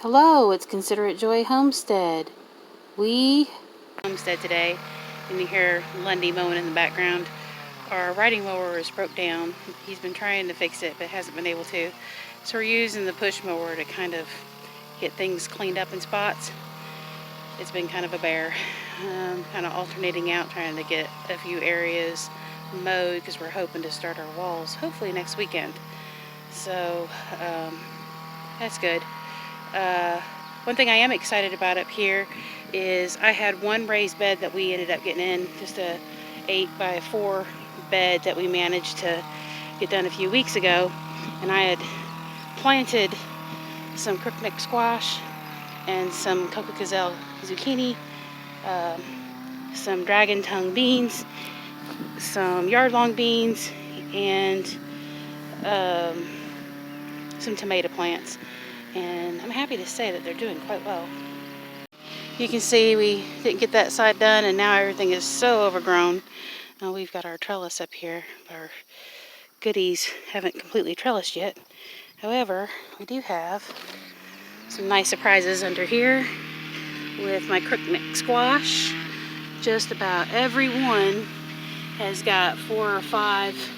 Hello, it's Considerate Joy Homestead. We homestead today, and you hear Lundy mowing in the background. Our riding mower is broke down. He's been trying to fix it, but hasn't been able to. So we're using the push mower to kind of get things cleaned up in spots. It's been kind of a bear. Kind of alternating out, trying to get a few areas mowed because we're hoping to start our walls hopefully next weekend. So that's good. One thing I am excited about up here is I had one raised bed that we ended up getting in, just a 8x4 bed that we managed to get done a few weeks ago, and I had planted some crookneck squash and some coco zucchini, some dragon tongue beans, some yard-long beans, and some tomato plants. And I'm happy to say that they're doing quite well. You can see we didn't get that side done, and now everything is so overgrown. Now we've got our trellis up here. Our goodies haven't completely trellised yet. However, we do have some nice surprises under here with my crookneck squash. Just about every one has got 4 or 5,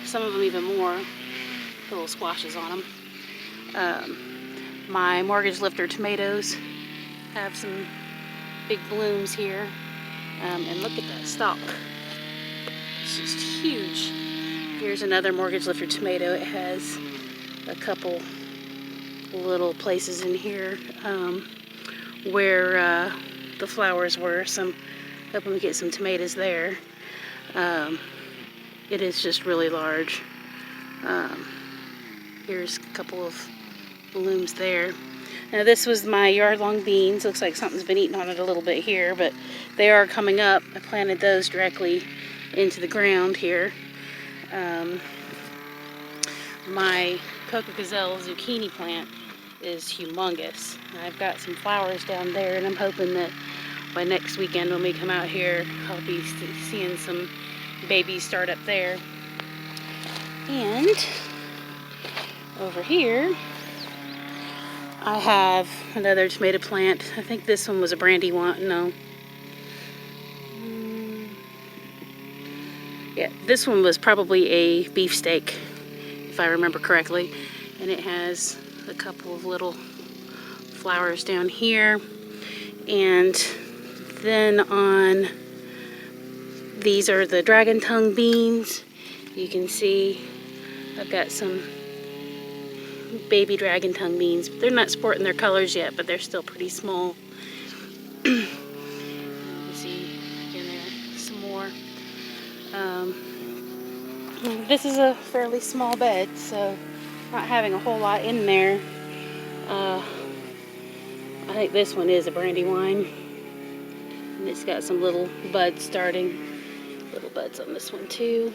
some of them even more, little squashes on them. My mortgage lifter tomatoes have some big blooms here, and look at that stalk. It's just huge. Here's another mortgage lifter tomato. It has a couple little places in here where the flowers were, so I'm hoping we get some tomatoes there. It is just really large. Here's a couple of blooms there. Now this was my yard-long beans. Looks like something's been eating on it a little bit here, but they are coming up. I planted those directly into the ground here. My coco zucchini plant is humongous. I've got some flowers down there, and I'm hoping that by next weekend when we come out here, I'll be seeing some babies start up there. And over here I have another tomato plant. I think this one was a brandywine. No. Yeah, this one was probably a beefsteak, if I remember correctly. And it has a couple of little flowers down here. And then on these are the dragon tongue beans. You can see I've got some baby dragon tongue beans. They're not sporting their colors yet, but they're still pretty small. You can see again there some more. This is a fairly small bed, so not having a whole lot in there. I think this one is a brandywine, and it's got some little buds starting. Little buds on this one too.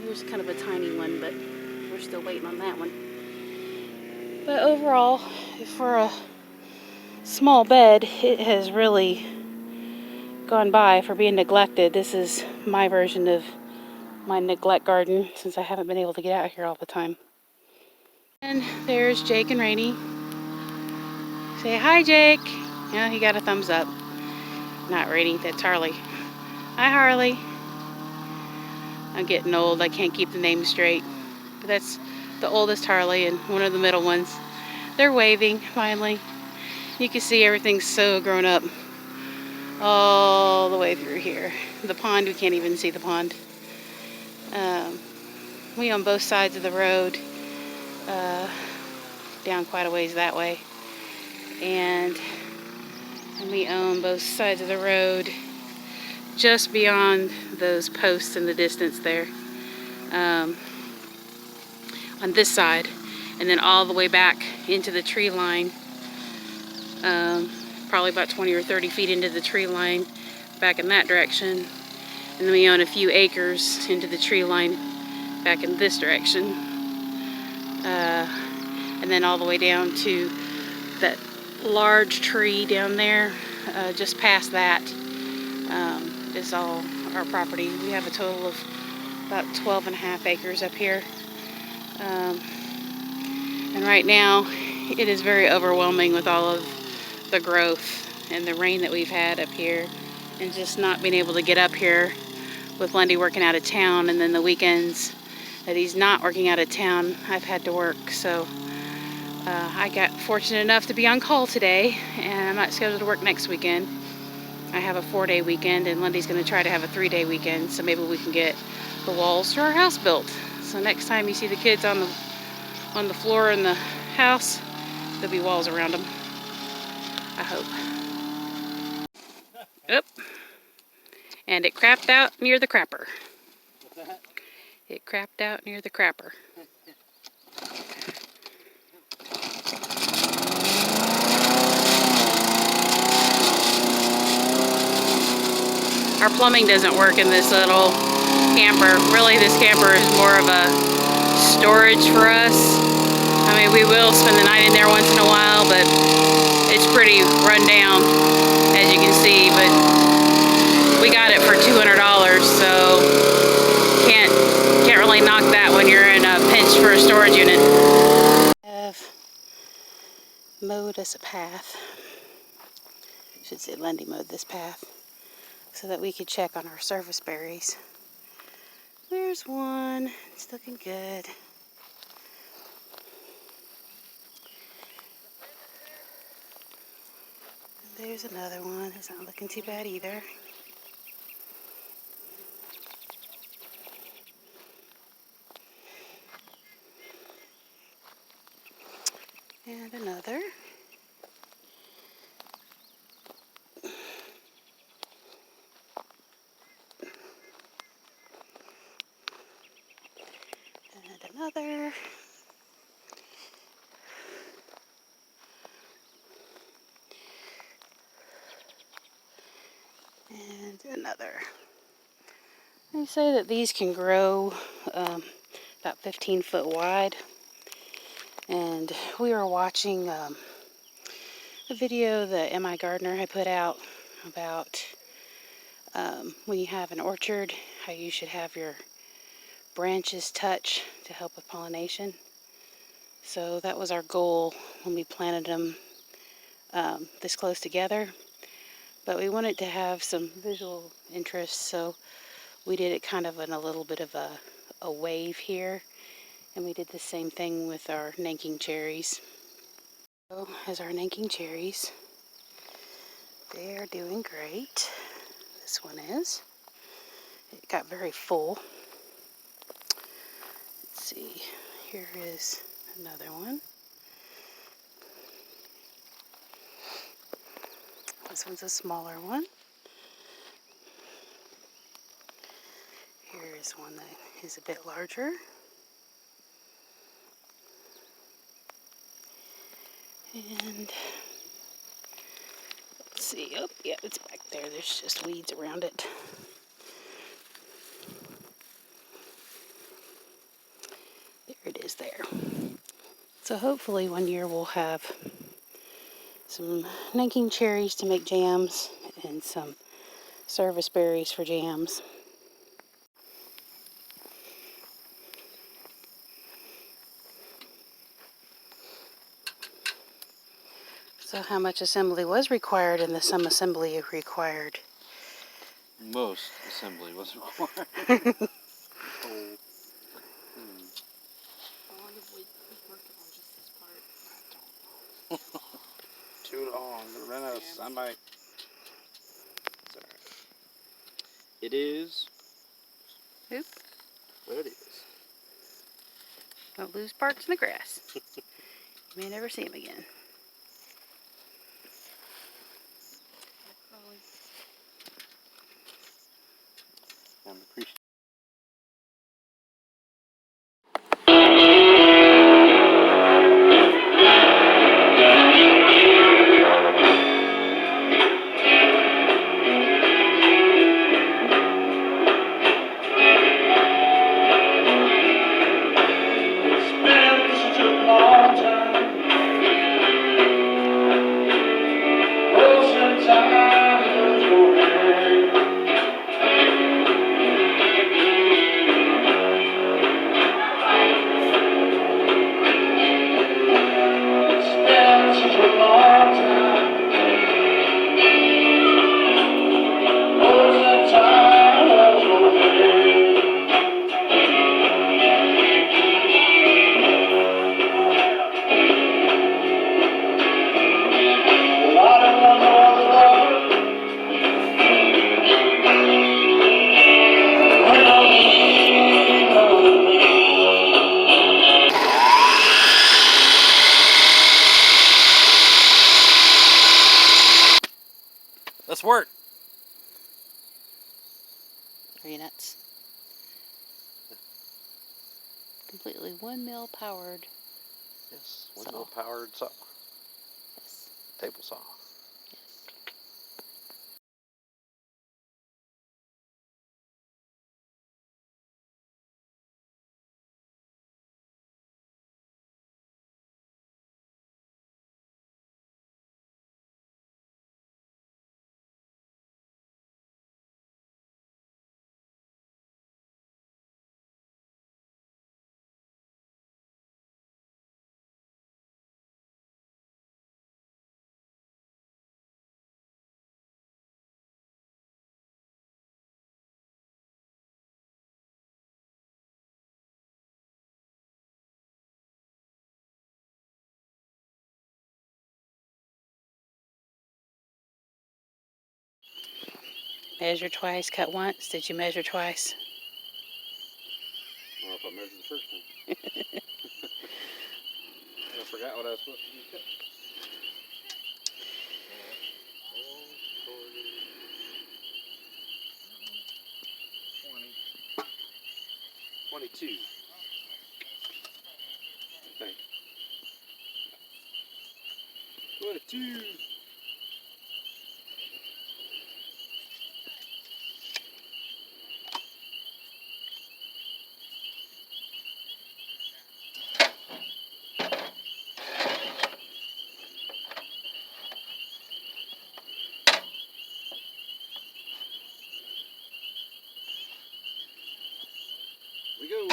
Here's kind of a tiny one, but we're still waiting on that one. But overall, for a small bed, it has really gone by for being neglected. This is my version of my neglect garden, since I haven't been able to get out here all the time. And there's Jake and Rainey. Say hi, Jake. Yeah, he got a thumbs up. Not Rainey, that's Harley. Hi, Harley. I'm getting old. I can't keep the names straight. But that's the oldest Harley and one of the middle ones. They're waving finally. You can see everything's so grown up all the way through here. The pond, we can't even see the pond. We own both sides of the road, down quite a ways that way. And we own both sides of the road just beyond those posts in the distance there. On this side, and then all the way back into the tree line, probably about 20 or 30 feet into the tree line back in that direction. And then we own a few acres into the tree line back in this direction, and then all the way down to that large tree down there. Just past that is all our property. We have a total of about 12.5 acres up here. And right now it is very overwhelming with all of the growth and the rain that we've had up here, and just not being able to get up here with Lundy working out of town, and then the weekends that he's not working out of town, I've had to work. So I got fortunate enough to be on call today, and I'm not scheduled to work next weekend. I have a 4-day weekend, and Lundy's going to try to have a 3-day weekend, so maybe we can get the walls to our house built. So next time you see the kids on the floor in the house, there'll be walls around them, I hope. Oop. And it crapped out near the crapper. What's that? It crapped out near the crapper. Our plumbing doesn't work in this little camper. Really, this camper is more of a storage for us. I mean, we will spend the night in there once in a while, but it's pretty run down, as you can see. But we got it for $200, so can't really knock that when you're in a pinch for a storage unit. I've mowed us a path. I should say Lundy mowed this path, so that we could check on our service berries. There's one. It's looking good. There's another one. It's not looking too bad either. And another. And another. And another. They say that these can grow about 15 foot wide. And we were watching a video that M.I. Gardner had put out about when you have an orchard, how you should have your branches touch to help with pollination. So that was our goal when we planted them this close together. But we wanted to have some visual interest, so we did it kind of in a little bit of a wave here. And we did the same thing with our Nanking cherries. So as our Nanking cherries, they are doing great. This one is. It got very full. Let's see, here is another one. This one's a smaller one. Here is one that is a bit larger. And let's see, oh yeah, it's back there. There's just weeds around it. There it is there. So hopefully one year we'll have some Nanking cherries to make jams and some service berries for jams. So how much assembly was required and the some assembly required? Most assembly was required. Oh. How long have we worked on just this part? I don't know. Too long. I'm gonna run out of sunlight. Sorry. It is. Oop. What it is. Don't lose parts in the grass. You may never see them again. I'm appreciative. Let's work. Are you nuts? Completely windmill powered. Yes, windmill powered saw. Yes. Table saw. Measure twice, cut once. Did you measure twice? I don't know if I measured the first time. I forgot what I was supposed to do. 22. I think. 22. We go.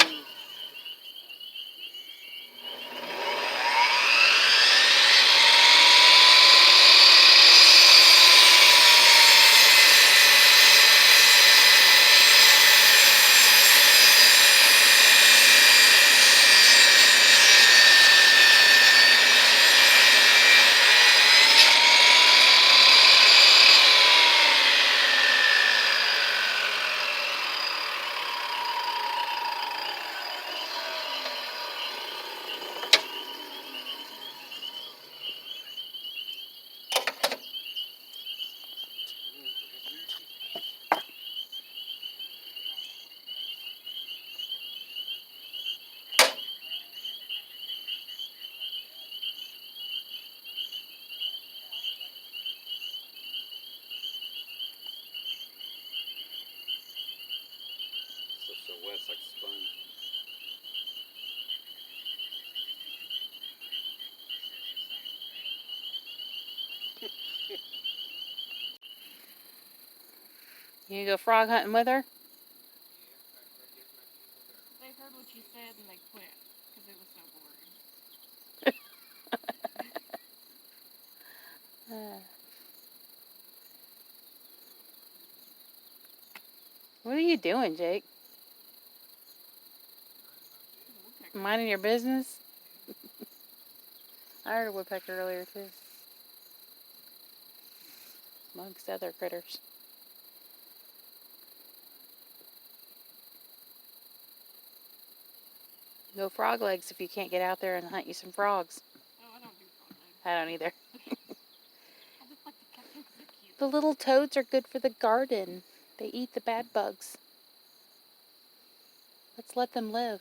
So wet, it's like sponge. You go frog hunting with her? They heard what you said and they quit because it was so boring. What are you doing, Jake? Minding your business? I heard a woodpecker earlier too. Amongst other critters. No frog legs if you can't get out there and hunt you some frogs. Oh, I don't do frog legs. I don't either. I just like to catch them because they're cute. The little toads are good for the garden. They eat the bad bugs. Let's let them live.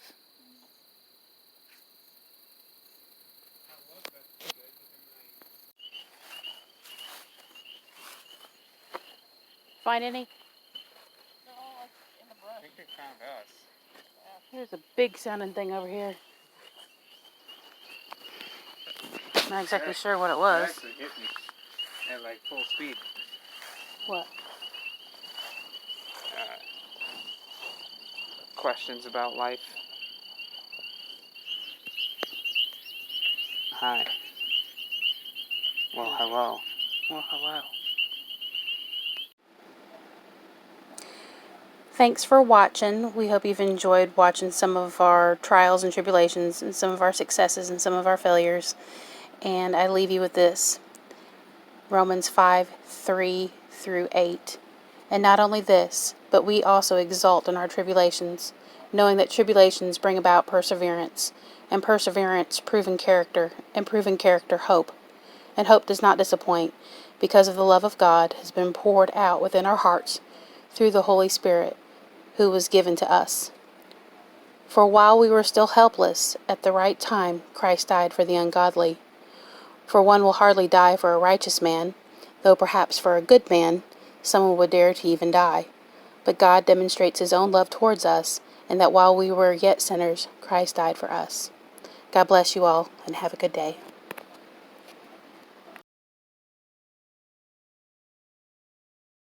Find any? They're all like in the brush. I think they found us. There's a big sounding thing over here. Not exactly sure what it It was. actually hit me at like full speed. What? Questions about life. Hi. Well, hello. Well, hello. Thanks for watching. We hope you've enjoyed watching some of our trials and tribulations and some of our successes and some of our failures. And I leave you with this. Romans 5:3-8. And not only this, but we also exult in our tribulations, knowing that tribulations bring about perseverance, and perseverance proven character, and proven character hope. and hope does not disappoint, because of the love of God has been poured out within our hearts through the Holy Spirit, who was given to us. For while we were still helpless, at the right time Christ died for the ungodly. For one will hardly die for a righteous man, though perhaps for a good man someone would dare to even die. But God demonstrates his own love towards us, and that while we were yet sinners, Christ died for us. God bless you all, and have a good day.